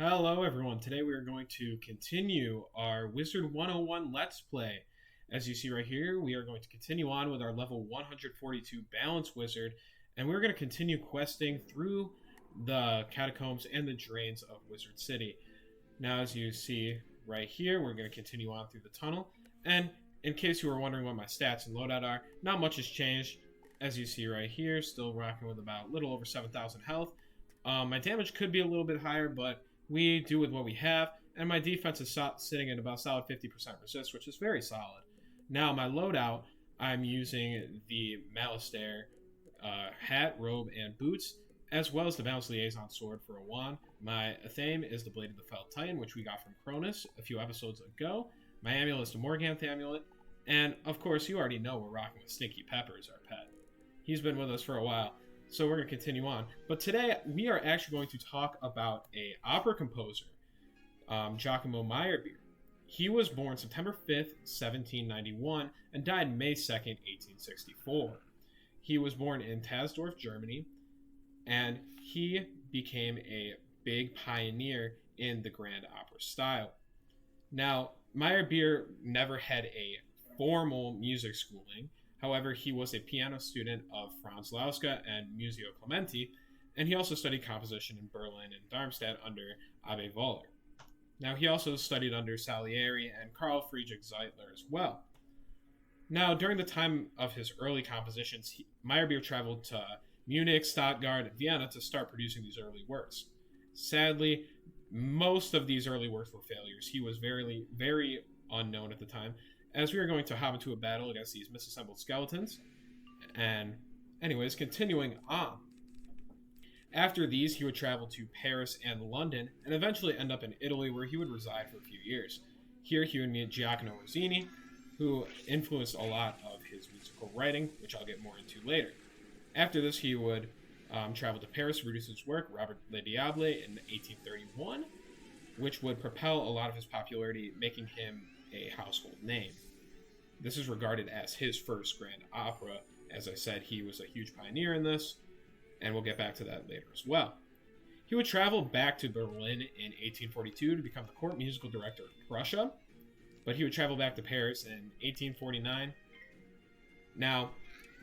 Hello everyone, today we are going to continue our Wizard101 Let's Play. As you see right here, we are going to continue on with our level 142 Balance Wizard, and we're going to continue questing through the catacombs and the drains of Wizard City. Now as you see right here, we're going to continue on through the tunnel, and in case you were wondering what my stats and loadout are, not much has changed. As you see right here, still rocking with about a little over 7,000 health. My damage could be a little bit higher, but we do with what we have, and my defense is sitting at about solid 50% resist, which is very solid. Now, my loadout, I'm using the Meyerbeer hat, robe, and boots, as well as the Balance Liaison sword for a wand. My theme is the Blade of the Felled Titan, which we got from Cronus a few episodes ago. My amulet is the Morganth amulet, and of course, you already know we're rocking with Stinky Pepper as our pet. He's been with us for a while. So we're going to continue on. But today, we are actually going to talk about an opera composer, Giacomo Meyerbeer. He was born September 5th, 1791, and died May 2nd, 1864. He was born in Tasdorf, Germany, and he became a big pioneer in the grand opera style. Now, Meyerbeer never had a formal music schooling. However, he was a piano student of Franz Lauska and Muzio Clementi, and he also studied composition in Berlin and Darmstadt under Abbe Wohler. Now, he also studied under Salieri and Carl Friedrich Zeitler as well. Now, during the time of his early compositions, Meyerbeer traveled to Munich, Stuttgart, and Vienna to start producing these early works. Sadly, most of these early works were failures. He was very, very unknown at the time, as we are going to hop into a battle against these misassembled skeletons. And anyways, continuing on. After these, he would travel to Paris and London, and eventually end up in Italy, where he would reside for a few years. Here he would meet Giacomo Rossini, who influenced a lot of his musical writing, which I'll get more into later. After this, he would travel to Paris to produce his work, Robert Le Diable, in 1831, which would propel a lot of his popularity, making him a household name. This is regarded as his first grand opera. As I said, he was a huge pioneer in this, and we'll get back to that later as well. He would travel back to Berlin in 1842 to become the court musical director of Prussia, but he would travel back to Paris in 1849. Now,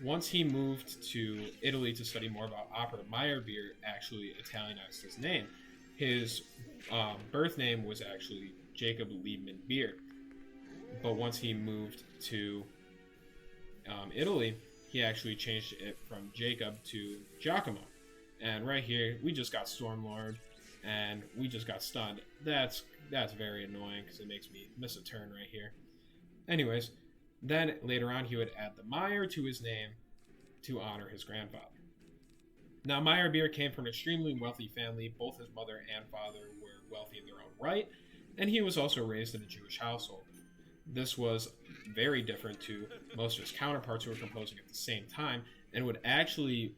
once he moved to Italy to study more about opera, Meyerbeer actually Italianized his name. His birth name was actually Jacob Liebman Beer. But once he moved to Italy, he actually changed it from Jacob to Giacomo. And right here, we just got Stormlord, and we just got stunned. That's very annoying, because it makes me miss a turn right here. Anyways, then later on, he would add the Meyer to his name to honor his grandfather. Now, Meyerbeer came from an extremely wealthy family. Both his mother and father were wealthy in their own right, and he was also raised in a Jewish household. This was very different to most of his counterparts who were composing at the same time, and would actually,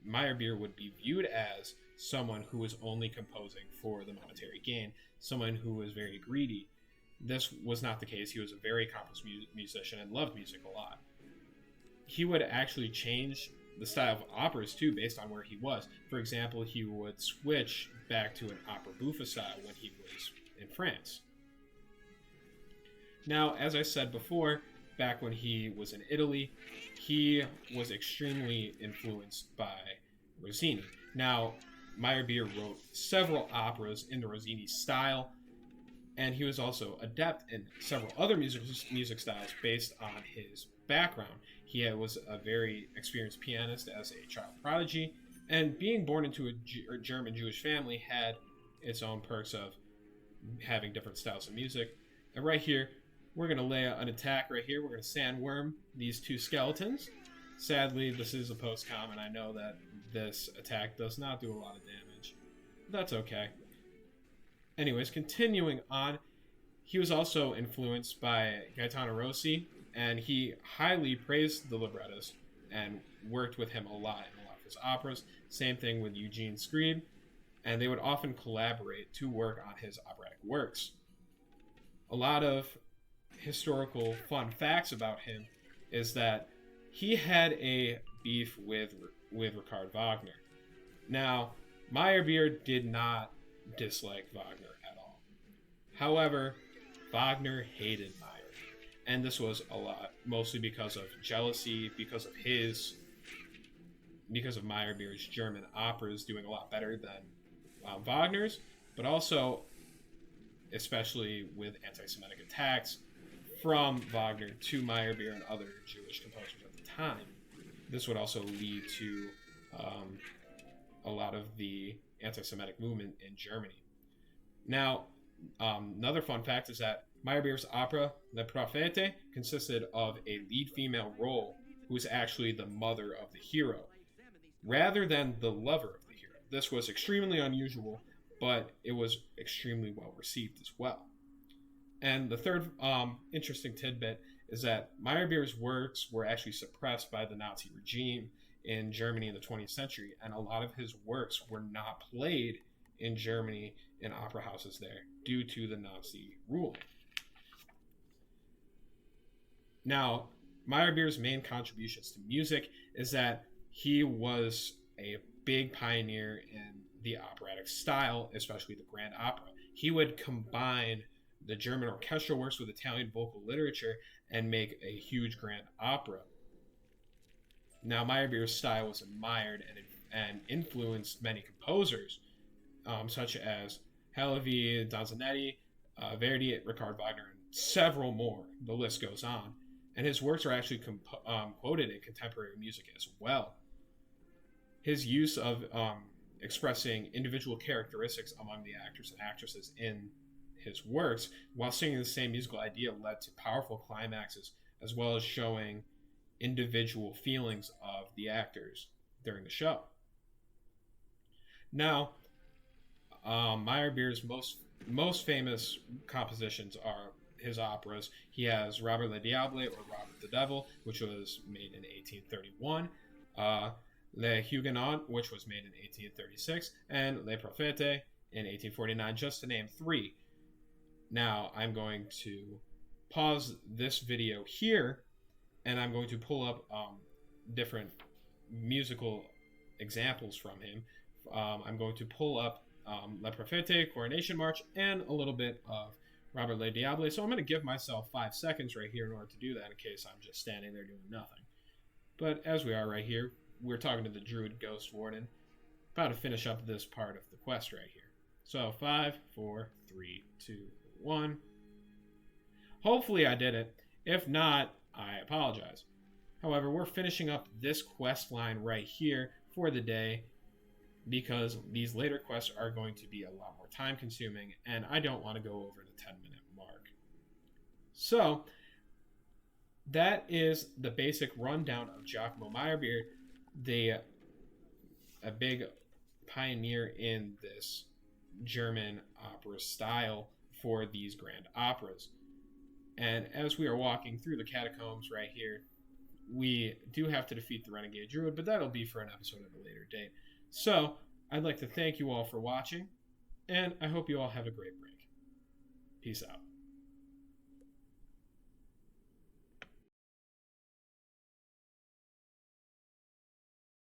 Meyerbeer would be viewed as someone who was only composing for the monetary gain, someone who was very greedy. This was not the case. He was a very accomplished musician and loved music a lot. He would actually change the style of operas too, based on where he was. For example, he would switch back to an opera buffa style when he was in France. Now, as I said before, back when he was in Italy, he was extremely influenced by Rossini. Now, Meyerbeer wrote several operas in the Rossini style, and he was also adept in several other music styles based on his background. He was a very experienced pianist as a child prodigy, and being born into a German Jewish family had its own perks of having different styles of music. And right here, we're going to lay an attack right here. We're going to sandworm these two skeletons. Sadly, this is a post-com, and I know that this attack does not do a lot of damage. But that's okay. Anyways, continuing on, he was also influenced by Gaetano Rossi, and he highly praised the librettist and worked with him a lot in a lot of his operas. Same thing with Eugene Scribe, and they would often collaborate to work on his operatic works. A lot of historical fun facts about him is that he had a beef with Richard Wagner. Now, Meyerbeer did not dislike Wagner at all. However, Wagner hated Meyerbeer, and this was a lot, mostly because of jealousy, because of Meyerbeer's German operas doing a lot better than Wagner's, but also, especially with anti-Semitic attacks from Wagner to Meyerbeer and other Jewish composers at the time. This would also lead to a lot of the anti-Semitic movement in Germany. Now, another fun fact is that Meyerbeer's opera Le Prophète consisted of a lead female role who was actually the mother of the hero, rather than the lover of the hero. This was extremely unusual, but it was extremely well received as well. And the third interesting tidbit is that Meyerbeer's works were actually suppressed by the Nazi regime in Germany in the 20th century, and a lot of his works were not played in Germany in opera houses there due to the Nazi rule. Now, Meyerbeer's main contributions to music is that he was a big pioneer in the operatic style, especially the grand opera. He would combine the German orchestral works with Italian vocal literature and make a huge grand opera. Now, Meyerbeer's style was admired and influenced many composers, such as Halevi, Donizetti, Verdi, Richard Wagner, and several more. The list goes on. And his works are actually quoted in contemporary music as well. His use of expressing individual characteristics among the actors and actresses in his works while singing the same musical idea led to powerful climaxes, as well as showing individual feelings of the actors during the show. Now, Meyerbeer's most famous compositions are his operas. He has Robert le Diable, or Robert the Devil, which was made in 1831, Les Huguenots, which was made in 1836, and Les Prophètes in 1849, just to name three. Now, I'm going to pause this video here, and I'm going to pull up different musical examples from him. I'm going to pull up Le Prophète, Coronation March, and a little bit of Robert le Diable. So I'm going to give myself 5 seconds right here in order to do that in case I'm just standing there doing nothing. But as we are right here, we're talking to the Druid Ghost Warden, about to finish up this part of the quest right here. So 5, 4, 3, 2, 1. Hopefully I did it. If not, I apologize. However, we're finishing up this quest line right here for the day because these later quests are going to be a lot more time consuming and I don't want to go over the 10-minute mark. So that is the basic rundown of Giacomo Meyerbeer, a big pioneer in this German opera style for these grand operas. And as we are walking through the catacombs right here, we do have to defeat the Renegade Druid, but that'll be for an episode at a later date. So, I'd like to thank you all for watching, and I hope you all have a great break. Peace out.